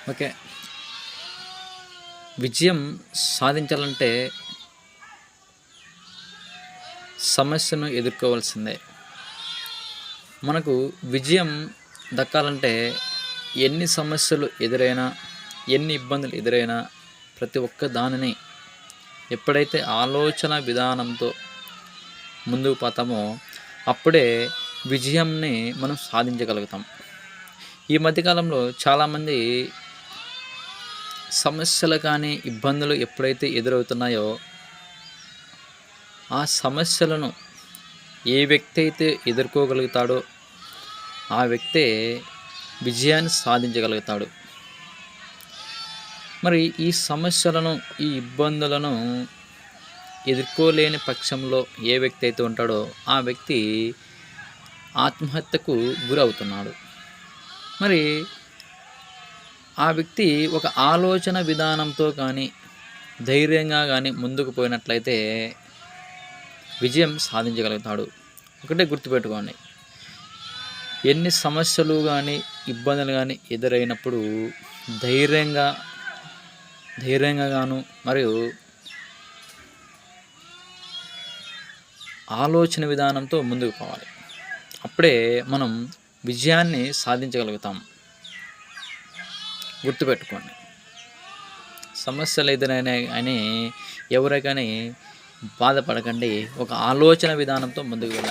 Okay. విజయం సాధించాలంటే సమస్యను ఎదుర్కోవాల్సిందే. మనకు విజయం దక్కాలంటే ఎన్ని సమస్యలు ఎదురైనా, ఎన్ని ఇబ్బందులు ఎదురైనా ప్రతి ఒక్క దానిని ఎప్పుడైతే ఆలోచన విధానంతో ముందుకు పోతామో అప్పుడే విజయంని మనం సాధించగలుగుతాం. ఈ మధ్యకాలంలో చాలామంది సమస్యలు కానీ, ఇబ్బందులు ఎప్పుడైతే ఎదురవుతున్నాయో ఆ సమస్యలను ఏ వ్యక్తి అయితే ఎదుర్కోగలుగుతాడో ఆ వ్యక్తే విజయాన్ని సాధించగలుగుతాడు. మరి ఈ సమస్యలను, ఈ ఇబ్బందులను ఎదుర్కోలేని పక్షంలో ఏ వ్యక్తి అయితే ఉంటాడో ఆ వ్యక్తి ఆత్మహత్యకు గురవుతున్నాడు. మరి ఆ వ్యక్తి ఒక ఆలోచన విధానంతో కానీ, ధైర్యంగా కానీ ముందుకు పోయినట్లయితే విజయం సాధించగలుగుతాడు. ఒకటే గుర్తుపెట్టుకోండి, ఎన్ని సమస్యలు కానీ, ఇబ్బందులు కానీ ఎదురైనప్పుడు ధైర్యంగా గాను మరియు ఆలోచన విధానంతో ముందుకు పోవాలి. అప్పుడే మనం విజయాన్ని సాధించగలుగుతాం. గుర్తుపెట్టుకోండి, సమస్యలు ఎదురైనా అని ఎవరే కానీ బాధపడకండి. ఒక ఆలోచన విధానంతో ముందుకు వెళ్ళండి.